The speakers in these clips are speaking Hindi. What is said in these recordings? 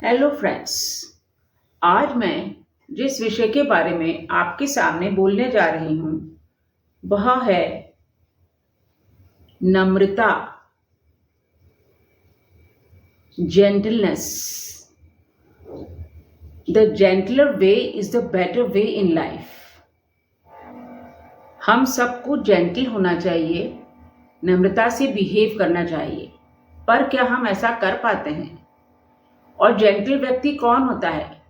Hello friends. आज मैं जिस विषय के बारे में आपके सामने बोलने जा रही हूँ वह है नम्रता, gentleness. The gentler way is the better way in life. हम सबको जेंटल होना चाहिए, नम्रता से बिहेव करना चाहिए, पर क्या हम ऐसा कर पाते हैं? और जेंटल व्यक्ति कौन होता है?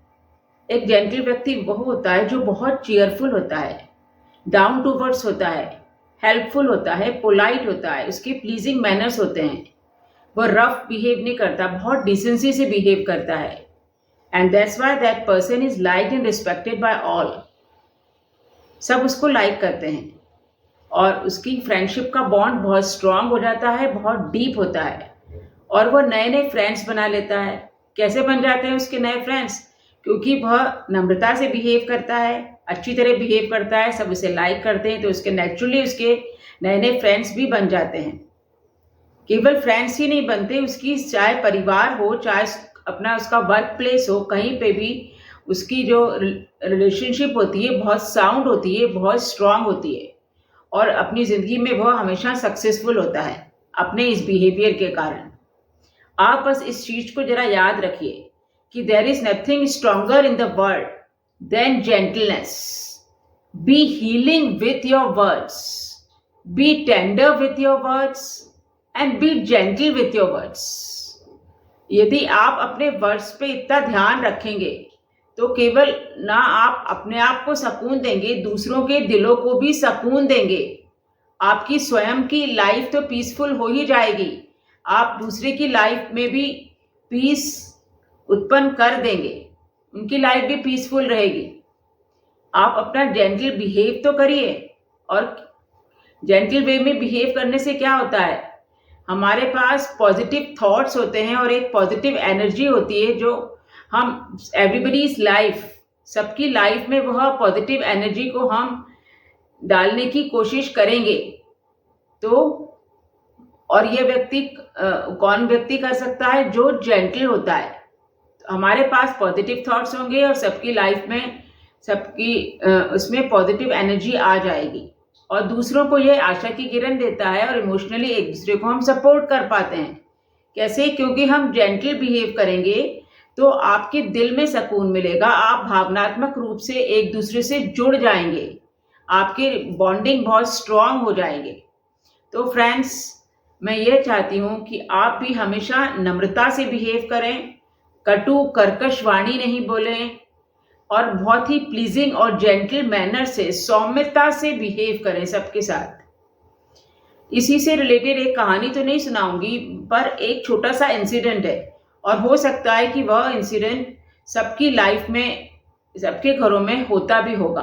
एक जेंटल व्यक्ति वो होता है जो बहुत चीयरफुल होता है, डाउन टू वर्ड्स होता है, हेल्पफुल होता है, पोलाइट होता है, उसके प्लीजिंग मैनर्स होते हैं, वो रफ बिहेव नहीं करता, बहुत डिसेंसी से बिहेव करता है। And that's why that person is liked and respected by all. सब उसको लाइक करते हैं और उसकी फ्रेंडशिप का बॉन्ड बहुत स्ट्रांग हो जाता है, बहुत डीप होता है और वो नए नए फ्रेंड्स बना लेता है। कैसे बन जाते हैं उसके नए फ्रेंड्स? क्योंकि वह नम्रता से बिहेव करता है, अच्छी तरह बिहेव करता है, सब उसे लाइक करते हैं, तो उसके नेचुरली उसके नए नए फ्रेंड्स भी बन जाते हैं। केवल फ्रेंड्स ही नहीं बनते, उसकी चाहे परिवार हो, चाहे अपना उसका वर्क प्लेस हो, कहीं पे भी उसकी जो रिलेशनशिप होती है बहुत साउंड होती है, बहुत स्ट्रांग होती है और अपनी ज़िंदगी में वह हमेशा सक्सेसफुल होता है अपने इस बिहेवियर के कारण। आप बस इस चीज को जरा याद रखिए कि there is nothing stronger in the world than gentleness. Be healing with your words, be tender with your words and be gentle with your words. यदि आप अपने वर्ड्स पे इतना ध्यान रखेंगे तो केवल ना आप अपने आप को सुकून देंगे, दूसरों के दिलों को भी सुकून देंगे। आपकी स्वयं की लाइफ तो पीसफुल हो ही जाएगी, आप दूसरे की लाइफ में भी पीस उत्पन्न कर देंगे, उनकी लाइफ भी पीसफुल रहेगी। आप अपना जेंटल बिहेव तो करिए। और जेंटल वे में बिहेव करने से क्या होता है, हमारे पास पॉजिटिव थॉट्स होते हैं और एक पॉजिटिव एनर्जी होती है जो हम एवरीबडीज लाइफ, सबकी लाइफ में वह पॉजिटिव एनर्जी को हम डालने की कोशिश करेंगे। तो और ये व्यक्ति कौन व्यक्ति कर सकता है? जो जेंटल होता है। तो हमारे पास पॉजिटिव थॉट्स होंगे और सबकी लाइफ में सबकी उसमें पॉजिटिव एनर्जी आ जाएगी और दूसरों को ये आशा की किरण देता है और इमोशनली एक दूसरे को हम सपोर्ट कर पाते हैं। कैसे? क्योंकि हम जेंटल बिहेव करेंगे तो आपके दिल में सुकून मिलेगा, आप भावनात्मक रूप से एक दूसरे से जुड़ जाएंगे, आपके बॉन्डिंग बहुत स्ट्रांग हो जाएंगे। तो फ्रेंड्स, मैं ये चाहती हूँ कि आप भी हमेशा नम्रता से बिहेव करें, कटु कर्कश वाणी नहीं बोलें और बहुत ही प्लीजिंग और जेंटल मैनर से, सौम्यता से बिहेव करें सबके साथ। इसी से रिलेटेड एक कहानी तो नहीं सुनाऊंगी, पर एक छोटा सा इंसिडेंट है और हो सकता है कि वह इंसिडेंट सबकी लाइफ में, सबके घरों में होता भी होगा।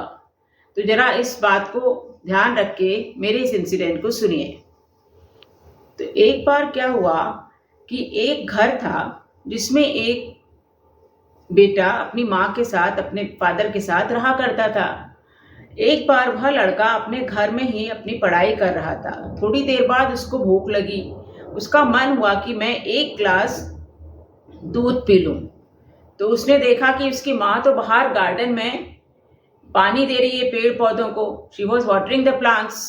तो जरा इस बात को ध्यान रख के मेरे इस इंसिडेंट को सुनिए। तो एक बार क्या हुआ कि एक घर था जिसमें एक बेटा अपनी माँ के साथ, अपने फादर के साथ रहा करता था। एक बार वह लड़का अपने घर में ही अपनी पढ़ाई कर रहा था। थोड़ी देर बाद उसको भूख लगी, उसका मन हुआ कि मैं एक ग्लास दूध पी लूं। तो उसने देखा कि उसकी माँ तो बाहर गार्डन में पानी दे रही है पेड़ पौधों को, she was watering the plants.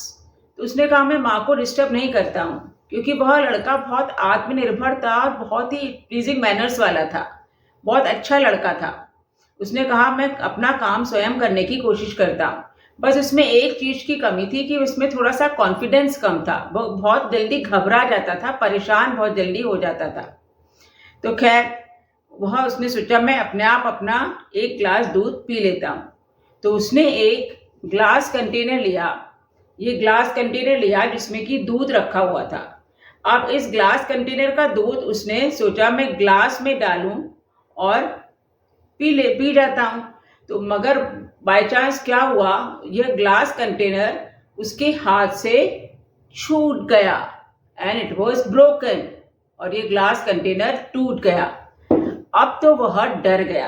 तो उसने कहा मैं माँ को डिस्टर्ब नहीं करता हूँ, क्योंकि वह लड़का बहुत आत्मनिर्भर था और बहुत ही प्लीजिंग मैनर्स वाला था, बहुत अच्छा लड़का था। उसने कहा मैं अपना काम स्वयं करने की कोशिश करता हूँ, बस उसमें एक चीज की कमी थी कि उसमें थोड़ा सा कॉन्फिडेंस कम था, वो बहुत जल्दी घबरा जाता था, परेशान बहुत जल्दी हो जाता था। तो खैर वह उसने सोचा मैं अपने आप अपना एक ग्लास दूध पी लेता हूँ। तो उसने एक ग्लास कंटेनर लिया, ये ग्लास कंटेनर लिया जिसमें कि दूध रखा हुआ था। अब इस ग्लास कंटेनर का दूध उसने सोचा मैं ग्लास में डालूं और पी जाता हूं। तो मगर बाय चांस क्या हुआ, यह ग्लास कंटेनर उसके हाथ से छूट गया एंड इट वाज ब्रोकन, और ये ग्लास कंटेनर टूट गया। अब तो वह डर गया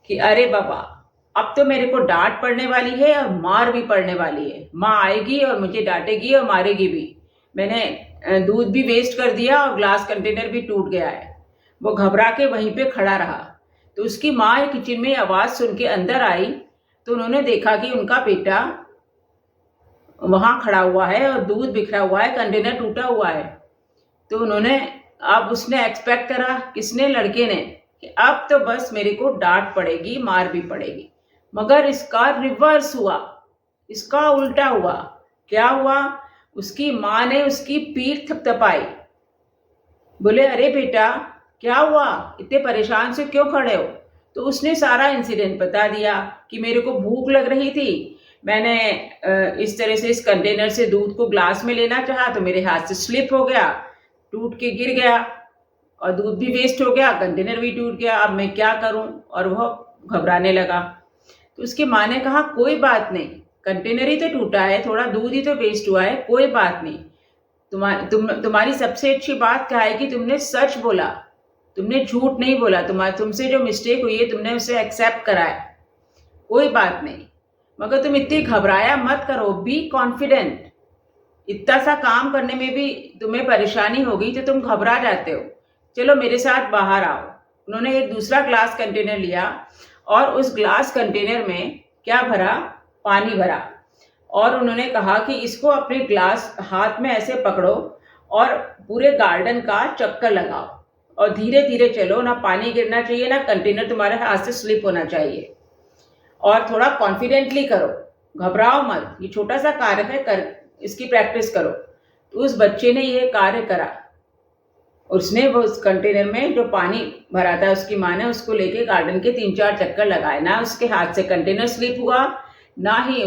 कि अरे बाबा, अब तो मेरे को डांट पड़ने वाली है और मार भी पड़ने वाली है, माँ आएगी और मुझे डांटेगी और मारेगी भी, मैंने दूध भी वेस्ट कर दिया और ग्लास कंटेनर भी टूट गया है। वो घबरा के वहीं पे खड़ा रहा। तो उसकी माँ किचन में आवाज़ सुन के अंदर आई, तो उन्होंने देखा कि उनका बेटा वहाँ खड़ा हुआ है और दूध बिखरा हुआ है, कंटेनर टूटा हुआ है। तो अब उसने एक्सपेक्ट करा, किसने, लड़के ने, कि अब तो बस मेरे को डांट पड़ेगी, मार भी पड़ेगी। मगर इसका रिवर्स हुआ, इसका उल्टा हुआ। क्या हुआ? उसकी माँ ने उसकी पीठ थपथपाई। बोले, अरे बेटा क्या हुआ, इतने परेशान से क्यों खड़े हो? तो उसने सारा इंसिडेंट बता दिया कि मेरे को भूख लग रही थी, मैंने इस तरह से इस कंटेनर से दूध को ग्लास में लेना चाहा तो मेरे हाथ से स्लिप हो गया, टूट के गिर गया और दूध भी वेस्ट हो गया, कंटेनर भी टूट गया, अब मैं क्या करूं? और वह घबराने लगा। तो उसकी माँ ने कहा, कोई बात नहीं, कंटेनर ही तो टूटा है, थोड़ा दूध ही तो वेस्ट हुआ है, कोई बात नहीं। तुम्हारी सबसे अच्छी बात क्या है कि तुमने सच बोला, तुमने झूठ नहीं बोला। तुमसे जो मिस्टेक हुई है तुमने उसे एक्सेप्ट करा है, कोई बात नहीं। मगर तुम इतनी घबराया मत करो, बी कॉन्फिडेंट। इतना सा काम करने में भी तुम्हें परेशानी होगी तो तुम घबरा जाते हो। चलो मेरे साथ बाहर आओ। उन्होंने एक दूसरा ग्लास कंटेनर लिया और उस ग्लास कंटेनर में क्या भरा? पानी भरा। और उन्होंने कहा कि इसको अपने ग्लास हाथ में ऐसे पकड़ो और पूरे गार्डन का चक्कर लगाओ और धीरे धीरे चलो, ना पानी गिरना चाहिए, ना कंटेनर तुम्हारे हाथ से स्लिप होना चाहिए। और थोड़ा कॉन्फिडेंटली करो, घबराओ मत, ये छोटा सा कार्य है, इसकी प्रैक्टिस करो। तो उस बच्चे ने ये कार्य करा। उसने वो उस कंटेनर में जो पानी भरा था, उसकी माँ ने उसको लेके गार्डन के 3-4 चक्कर लगाए। ना उसके हाथ से कंटेनर स्लिप हुआ, ना ही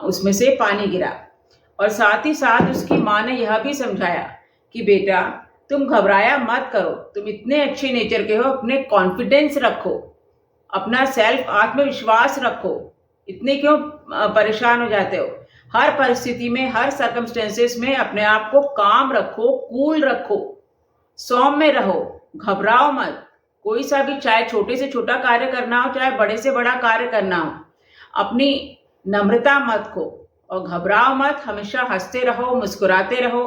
उसमें से पानी गिरा। और साथ ही साथ उसकी माँ ने यह भी समझाया कि बेटा तुम घबराया मत करो, तुम इतने अच्छे नेचर के हो, अपने कॉन्फिडेंस रखो, अपना सेल्फ आत्मविश्वास रखो, इतने क्यों परेशान हो जाते हो? हर परिस्थिति में, हर सर्कमस्टेंसेस में अपने आप को काम रखो, कूल रखो, सौम्य रहो, घबराओ मत। कोई सा भी, चाहे छोटे से छोटा कार्य करना हो, चाहे बड़े से बड़ा कार्य करना हो, अपनी नम्रता मत खो और घबराओ मत। हमेशा हंसते रहो, मुस्कुराते रहो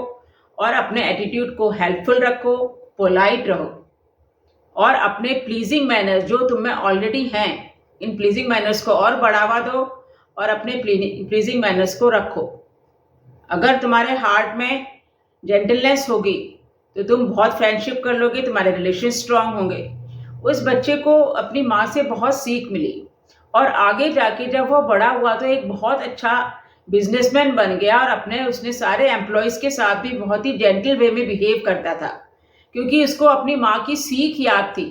और अपने एटीट्यूड को हेल्पफुल रखो, पोलाइट रहो और अपने प्लीजिंग मैनर्स जो तुम में ऑलरेडी हैं, इन प्लीजिंग मैनर्स को और बढ़ावा दो और अपने प्लीजिंग मैनर्स को रखो। अगर तुम्हारे हार्ट में जेंटलनेस होगी तो तुम बहुत फ्रेंडशिप कर लोगे, तुम्हारे रिलेशन स्ट्रांग होंगे। उस बच्चे को अपनी माँ से बहुत सीख मिली और आगे जाके जब वो बड़ा हुआ तो एक बहुत अच्छा बिजनेसमैन बन गया और उसने सारे एम्प्लॉयज़ के साथ भी बहुत ही जेंटल वे में बिहेव करता था, क्योंकि उसको अपनी माँ की सीख याद थी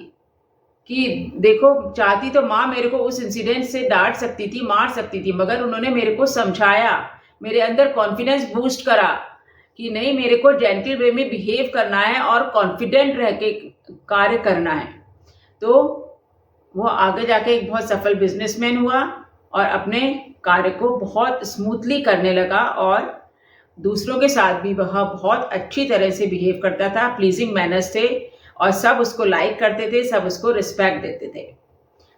कि देखो, चाहती तो माँ मेरे को उस इंसिडेंट से डांट सकती थी, मार सकती थी, मगर उन्होंने मेरे को समझाया, मेरे अंदर कॉन्फिडेंस बूस्ट करा कि नहीं, मेरे को जेंटल वे में बिहेव करना है और कॉन्फिडेंट रह के कार्य करना है। तो वो आगे जाके एक बहुत सफल बिजनेसमैन हुआ और अपने कार्य को बहुत स्मूथली करने लगा और दूसरों के साथ भी वह बहुत अच्छी तरह से बिहेव करता था, प्लीजिंग मैनर्स थे और सब उसको लाइक करते थे, सब उसको रिस्पेक्ट देते थे।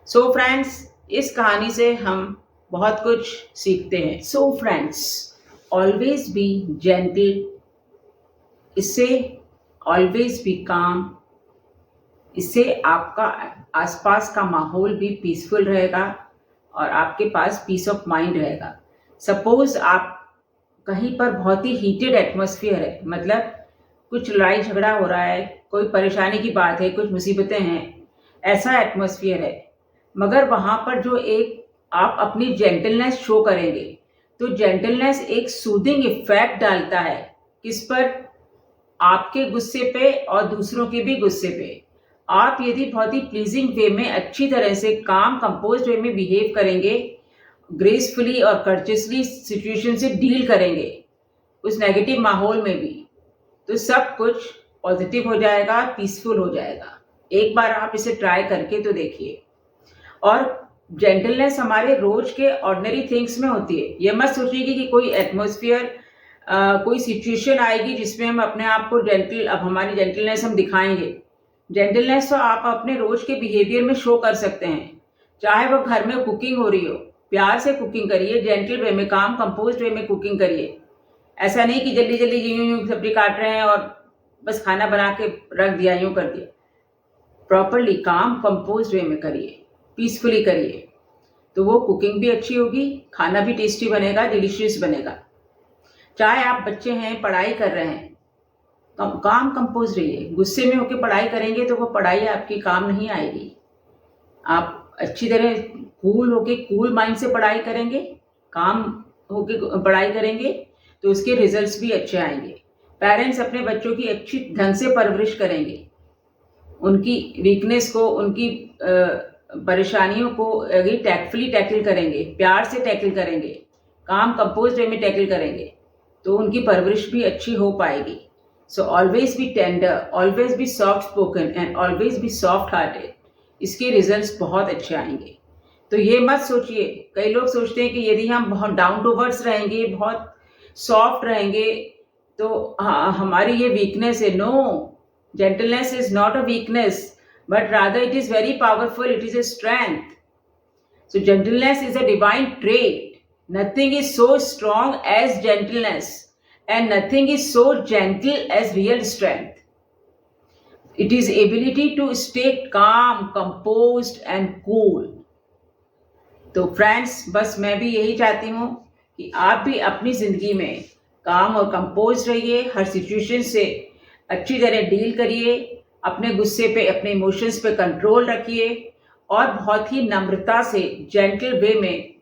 सो फ्रेंड्स, इस कहानी से हम बहुत कुछ सीखते हैं। So friends, always be gentle, इससे ऑलवेज बी काम, इससे आपका आसपास का माहौल भी पीसफुल रहेगा और आपके पास पीस ऑफ माइंड रहेगा। सपोज आप कहीं पर बहुत ही हीटेड एटमॉस्फेयर है, मतलब कुछ लड़ाई झगड़ा हो रहा है, कोई परेशानी की बात है, कुछ मुसीबतें हैं, ऐसा एटमॉस्फेयर है, मगर वहाँ पर जो एक आप अपनी जेंटलनेस शो करेंगे तो जेंटलनेस एक सूदिंग इफेक्ट डालता है, किस पर? आपके गुस्से पे और दूसरों के भी गुस्से पे। आप यदि बहुत ही प्लीजिंग वे में, अच्छी तरह से, काम कंपोज्ड वे में बिहेव करेंगे, ग्रेसफुली और कर्चियसली सिचुएशन से डील करेंगे उस नेगेटिव माहौल में भी, तो सब कुछ पॉजिटिव हो जाएगा, पीसफुल हो जाएगा। एक बार आप इसे ट्राई करके तो देखिए। और जेंटलनेस हमारे रोज के ऑर्डिनरी थिंग्स में होती है। ये मत सोचिए कि कोई एटमॉस्फेयर, कोई सिचुएशन आएगी जिसमें हम अपने आप को अब हमारी जेंटलनेस हम दिखाएंगे। जेंटलनेस तो आप अपने रोज के बिहेवियर में शो कर सकते हैं, चाहे वो घर में कुकिंग हो रही हो, प्यार से कुकिंग करिए, जेंटल वे में, काम कंपोज्ड वे में कुकिंग करिए। ऐसा नहीं कि जल्दी जल्दी यूं सब्जी काट रहे हैं और बस खाना बना के रख दिया, यूं कर दिया। प्रॉपरली काम कंपोज वे में करिए, पीसफुली करिए, तो वो कुकिंग भी अच्छी होगी, खाना भी टेस्टी बनेगा, डिलीशियस बनेगा। चाहे आप बच्चे हैं, पढ़ाई कर रहे हैं, काम कंपोज रहिए। गुस्से में होकर पढ़ाई करेंगे तो वो पढ़ाई आपकी काम नहीं आएगी। आप अच्छी तरह कूल होके, कूल माइंड से पढ़ाई करेंगे, काम होके पढ़ाई करेंगे तो उसके रिजल्ट्स भी अच्छे आएंगे। पेरेंट्स अपने बच्चों की अच्छी ढंग से परवरिश करेंगे, उनकी वीकनेस को, उनकी परेशानियों को टैक्टफुली टैकल करेंगे, प्यार से टैकल करेंगे, काम कंपोज वे में टैकल करेंगे, तो उनकी परवरिश भी अच्छी हो पाएगी। So always be tender, always be soft spoken and always be soft hearted. इसके रिजल्ट्स बहुत अच्छे आएंगे। तो ये मत सोचिए, कई लोग सोचते हैं कि यदि हम बहुत डाउन टू बर्थ रहेंगे, बहुत सॉफ्ट रहेंगे, तो हाँ हमारी ये वीकनेस है। No, gentleness is not a weakness, but rather it is very powerful, it is a strength. So gentleness is a divine trait. Nothing is so strong as gentleness, and nothing is so gentle as real strength. It is ability to stay calm, composed and cool. तो फ्रेंड्स, बस मैं भी यही चाहती हूँ कि आप भी अपनी ज़िंदगी में काम और कंपोज रहिए, हर सिचुएशन से अच्छी तरह डील करिए, अपने गुस्से पे, अपने इमोशंस पे कंट्रोल रखिए और बहुत ही नम्रता से, जेंटल वे में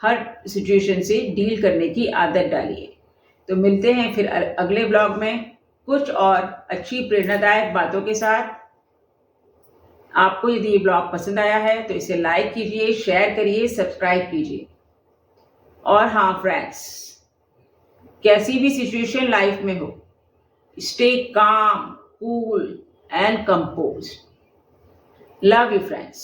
हर सिचुएशन से डील करने की आदत डालिए। तो मिलते हैं फिर अगले ब्लॉग में कुछ और अच्छी प्रेरणादायक बातों के साथ। आपको यदि ये ब्लॉग पसंद आया है तो इसे लाइक कीजिए, शेयर करिए, सब्सक्राइब कीजिए। और हाँ फ्रेंड्स, कैसी भी सिचुएशन लाइफ में हो, stay calm, cool and composed. Love you friends.